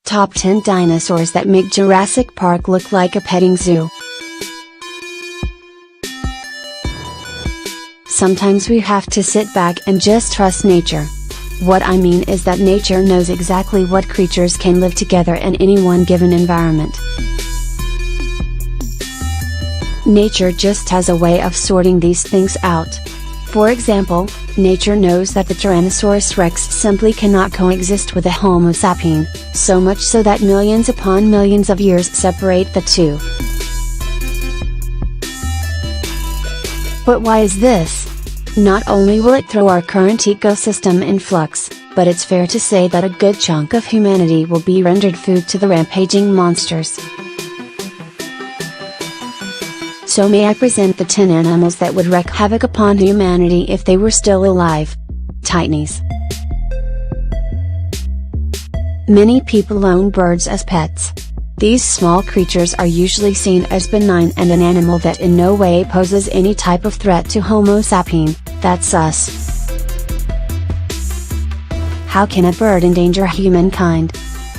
Top 10 dinosaurs that make Jurassic Park look like a petting zoo. Sometimes we have to sit back and just trust nature. What I mean is that nature knows exactly what creatures can live together in any one given environment. Nature just has a way of sorting these things out. For example, nature knows that the Tyrannosaurus rex simply cannot coexist with a Homo sapien, so much so that millions upon millions of years separate the two. But why is this? Not only will it throw our current ecosystem in flux, but it's fair to say that a good chunk of humanity will be rendered food to the rampaging monsters. So may I present the 10 animals that would wreak havoc upon humanity if they were still alive. Titanies. Many people own birds as pets. These small creatures are usually seen as benign and an animal that in no way poses any type of threat to Homo sapien, that's us. How can a bird endanger humankind?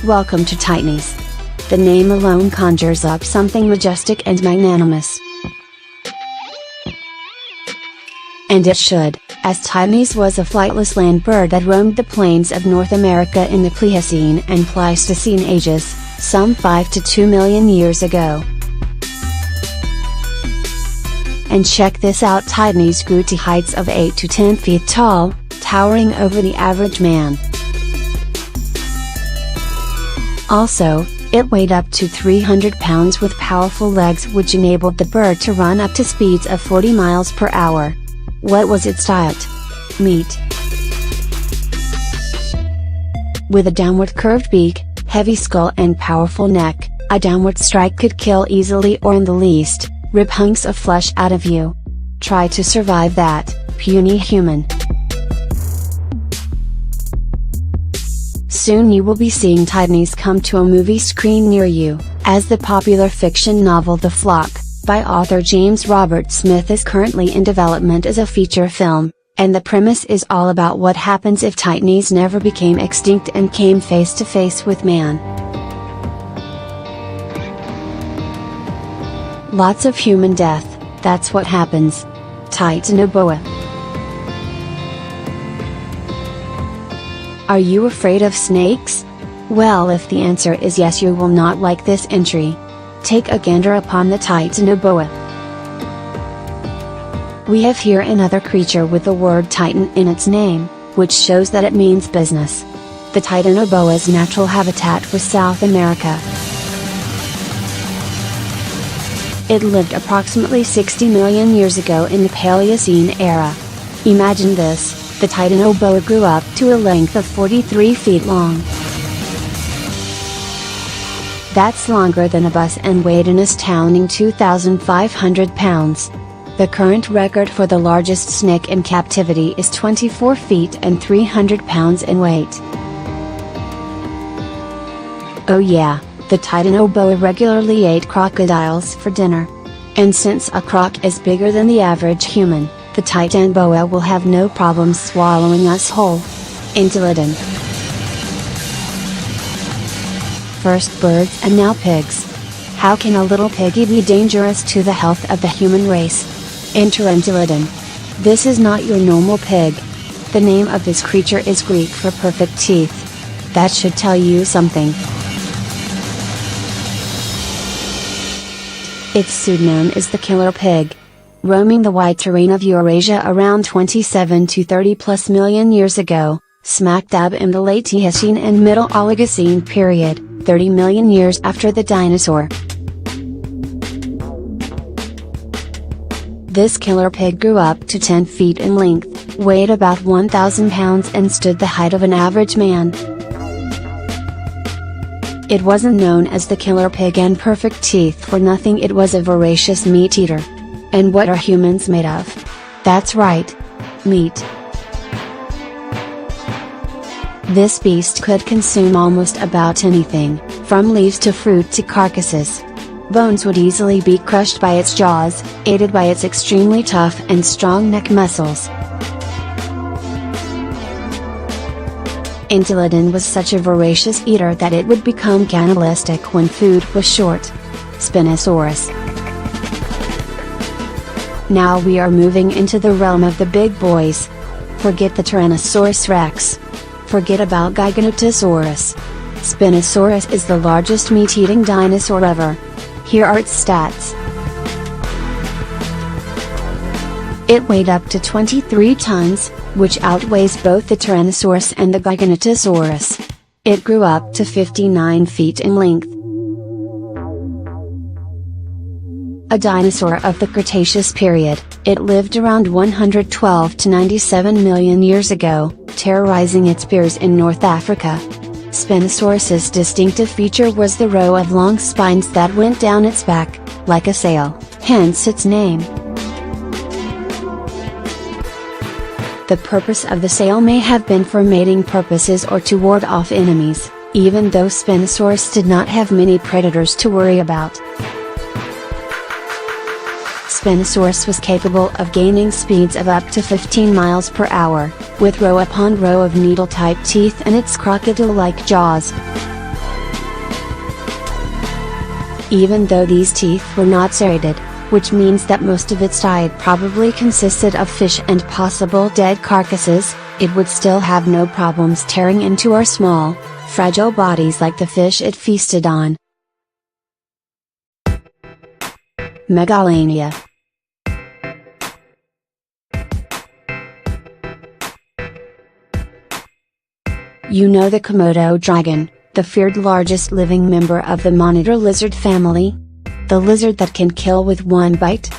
Welcome to Titanies. The name alone conjures up something majestic and magnanimous. And it should, as Titanies was a flightless land bird that roamed the plains of North America in the Pliocene and Pleistocene ages, some 5 to 2 million years ago. And check this out, Titanies grew to heights of 8 to 10 feet tall, towering over the average man. Also, it weighed up to 300 pounds with powerful legs which enabled the bird to run up to speeds of 40 miles per hour. What was its diet? Meat. With a downward curved beak, heavy skull and powerful neck, a downward strike could kill easily or in the least, rip hunks of flesh out of you. Try to survive that, puny human. Soon you will be seeing Titanies come to a movie screen near you, as the popular fiction novel The Flock, by author James Robert Smith is currently in development as a feature film, and the premise is all about what happens if Titanies never became extinct and came face to face with man. Lots of human death, that's what happens. Titanoboa. Are you afraid of snakes? Well, if the answer is yes, you will not like this entry. Take a gander upon the Titanoboa. We have here another creature with the word Titan in its name, which shows that it means business. The Titanoboa's natural habitat was South America. It lived approximately 60 million years ago in the Paleocene era. Imagine this, the Titanoboa grew up to a length of 43 feet long. That's longer than a bus and weighed an astounding 2,500 pounds. The current record for the largest snake in captivity is 24 feet and 300 pounds in weight. Oh yeah, the Titanoboa regularly ate crocodiles for dinner. And since a croc is bigger than the average human, the Titanoboa will have no problem swallowing us whole. Entomologist. First birds and now pigs. How can a little piggy be dangerous to the health of the human race? Entomologist. This is not your normal pig. The name of this creature is Greek for perfect teeth. That should tell you something. Its pseudonym is the killer pig. Roaming the wide terrain of Eurasia around 27 to 30 plus million years ago, smack dab in the late Eocene and Middle Oligocene period, 30 million years after the dinosaur. This killer pig grew up to 10 feet in length, weighed about 1,000 pounds and stood the height of an average man. It wasn't known as the killer pig and perfect teeth for nothing. It was a voracious meat eater. And what are humans made of? That's right. Meat. This beast could consume almost about anything, from leaves to fruit to carcasses. Bones would easily be crushed by its jaws, aided by its extremely tough and strong neck muscles. Entelodon was such a voracious eater that it would become cannibalistic when food was short. Spinosaurus. Now we are moving into the realm of the big boys. Forget the Tyrannosaurus rex. Forget about Giganotosaurus. Spinosaurus is the largest meat-eating dinosaur ever. Here are its stats. It weighed up to 23 tons, which outweighs both the Tyrannosaurus and the Giganotosaurus. It grew up to 59 feet in length. A dinosaur of the Cretaceous period, it lived around 112 to 97 million years ago, terrorizing its peers in North Africa. Spinosaurus's distinctive feature was the row of long spines that went down its back, like a sail, hence its name. The purpose of the sail may have been for mating purposes or to ward off enemies, even though Spinosaurus did not have many predators to worry about. Spinosaurus was capable of gaining speeds of up to 15 miles per hour, with row upon row of needle-type teeth and its crocodile-like jaws. Even though these teeth were not serrated, which means that most of its diet probably consisted of fish and possible dead carcasses, it would still have no problems tearing into our small, fragile bodies like the fish it feasted on. Megalania. You know the Komodo dragon, the feared largest living member of the monitor lizard family? The lizard that can kill with one bite?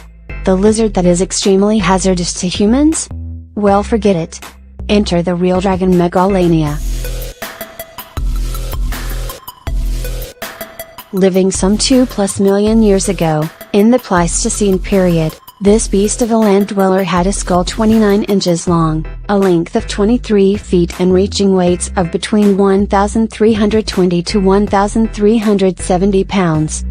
The lizard that is extremely hazardous to humans? Well, forget it. Enter the real dragon Megalania. Living some 2+ million years ago, in the Pleistocene period, this beast of a land dweller had a skull 29 inches long, a length of 23 feet and reaching weights of between 1,320 to 1,370 pounds.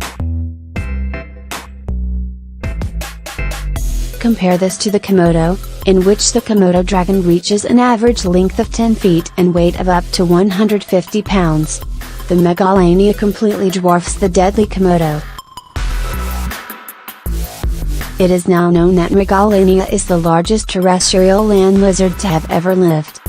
Compare this to the Komodo, in which the Komodo dragon reaches an average length of 10 feet and weight of up to 150 pounds. The Megalania completely dwarfs the deadly Komodo. It is now known that Megalania is the largest terrestrial land lizard to have ever lived.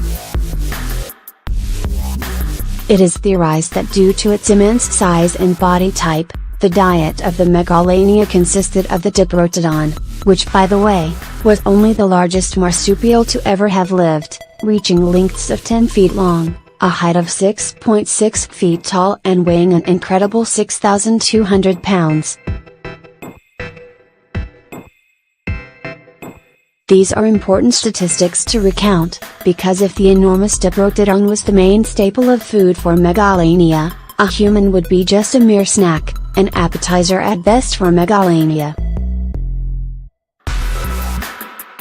It is theorized that due to its immense size and body type, the diet of the Megalania consisted of the Diprotodon, which by the way, was only the largest marsupial to ever have lived, reaching lengths of 10 feet long, a height of 6.6 feet tall and weighing an incredible 6,200 pounds. These are important statistics to recount, because if the enormous Diprotodon was the main staple of food for Megalania, a human would be just a mere snack, an appetizer at best for Megalania.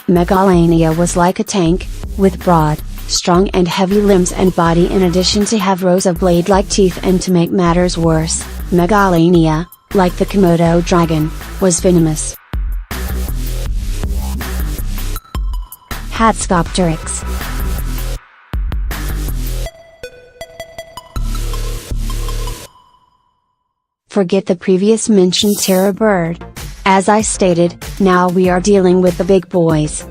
Megalania was like a tank, with broad, strong and heavy limbs and body in addition to have rows of blade-like teeth, and to make matters worse, Megalania, like the Komodo dragon, was venomous. Hadscopteryx. Forget the previous mentioned terror bird. As I stated, now we are dealing with the big boys.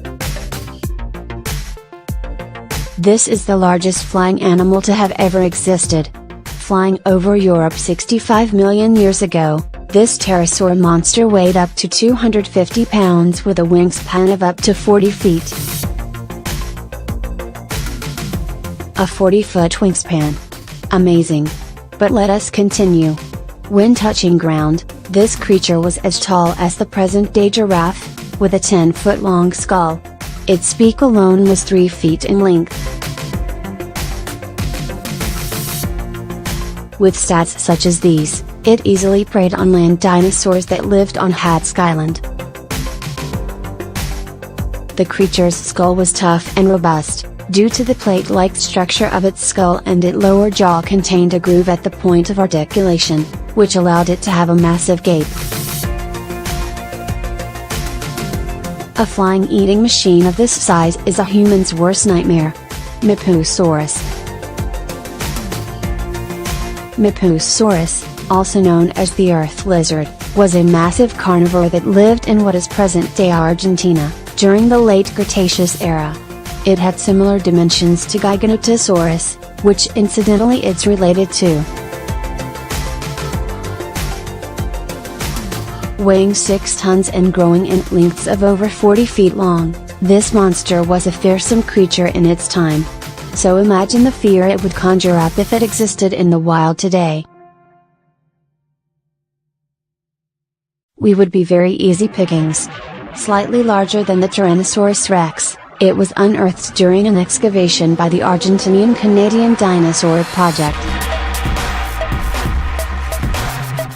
This is the largest flying animal to have ever existed. Flying over Europe 65 million years ago, this pterosaur monster weighed up to 250 pounds with a wingspan of up to 40 feet. A 40-foot wingspan. Amazing. But let us continue. When touching ground, this creature was as tall as the present-day giraffe, with a 10-foot-long skull. Its beak alone was 3 feet in length. With stats such as these, it easily preyed on land dinosaurs that lived on Hadsk Island. The creature's skull was tough and robust, Due to the plate-like structure of its skull and its lower jaw contained a groove at the point of articulation, which allowed it to have a massive gape. A flying eating machine of this size is a human's worst nightmare. Mpusaurus. Mpusaurus, also known as the earth lizard, was a massive carnivore that lived in what is present-day Argentina, during the late Cretaceous era. It had similar dimensions to Giganotosaurus, which incidentally it's related to. Weighing 6 tons and growing in lengths of over 40 feet long, this monster was a fearsome creature in its time. So imagine the fear it would conjure up if it existed in the wild today. We would be very easy pickings. Slightly larger than the Tyrannosaurus rex, it was unearthed during an excavation by the Argentinian-Canadian Dinosaur Project.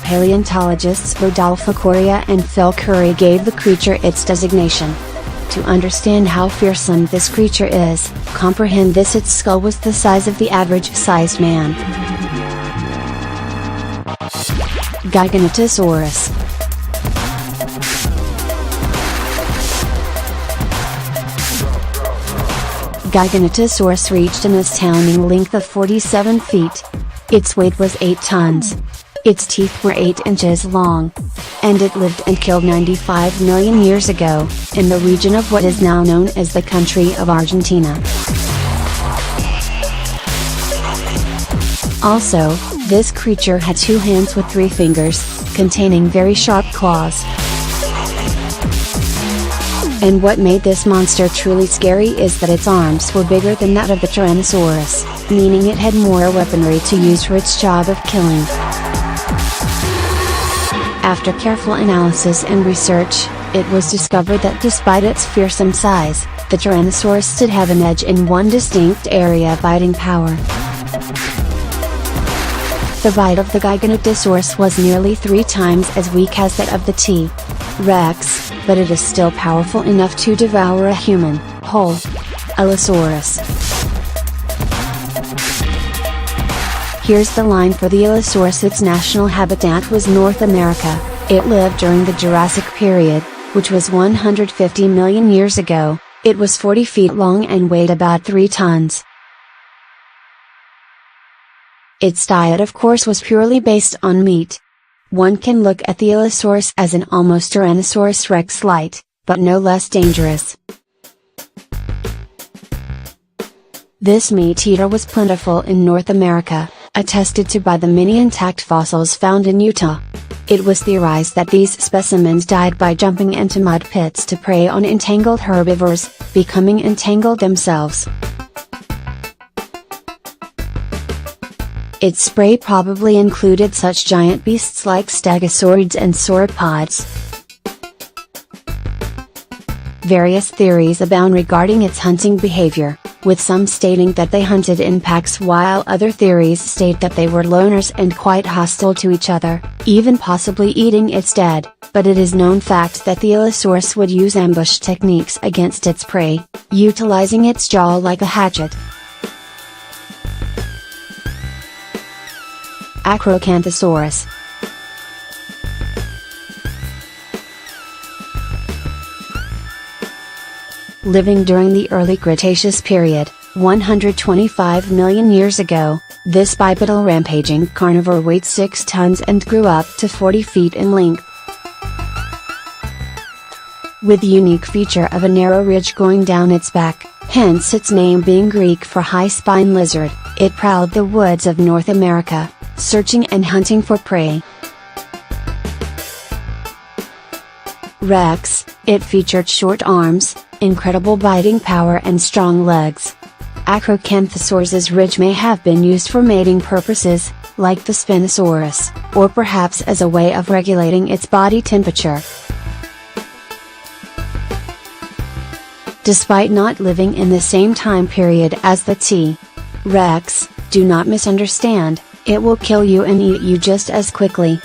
Paleontologists Rodolfo Coria and Phil Curry gave the creature its designation. To understand how fearsome this creature is, comprehend this: its skull was the size of the average-sized man. Giganotosaurus. Giganotosaurus reached an astounding length of 47 feet. Its weight was 8 tons. Its teeth were 8 inches long. And it lived and killed 95 million years ago, in the region of what is now known as the country of Argentina. Also, this creature had 2 hands with 3 fingers, containing very sharp claws. And what made this monster truly scary is that its arms were bigger than that of the Tyrannosaurus, meaning it had more weaponry to use for its job of killing. After careful analysis and research, it was discovered that despite its fearsome size, the Tyrannosaurus did have an edge in one distinct area: biting power. The bite of the Giganotosaurus was nearly 3 times as weak as that of the T. rex, but it is still powerful enough to devour a human, whole. Allosaurus. Here's the line for the Allosaurus: its national habitat was North America. It lived during the Jurassic period, which was 150 million years ago. It was 40 feet long and weighed about 3 tons. Its diet of course was purely based on meat. One can look at the Allosaurus as an almost Tyrannosaurus rex light, but no less dangerous. This meat eater was plentiful in North America, attested to by the many intact fossils found in Utah. It was theorized that these specimens died by jumping into mud pits to prey on entangled herbivores, becoming entangled themselves. Its prey probably included such giant beasts like stegosaurids and sauropods. Various theories abound regarding its hunting behavior, with some stating that they hunted in packs while other theories state that they were loners and quite hostile to each other, even possibly eating its dead, but it is known fact that the Allosaurus would use ambush techniques against its prey, utilizing its jaw like a hatchet. Acrocanthosaurus. Living during the early Cretaceous period, 125 million years ago, this bipedal rampaging carnivore weighed 6 tons and grew up to 40 feet in length. With the unique feature of a narrow ridge going down its back, hence its name being Greek for high-spine lizard, it prowled the woods of North America, searching and hunting for prey. Rex, it featured short arms, incredible biting power and strong legs. Acrocanthosaurus's ridge may have been used for mating purposes, like the Spinosaurus, or perhaps as a way of regulating its body temperature. Despite not living in the same time period as the T. rex, do not misunderstand, it will kill you and eat you just as quickly.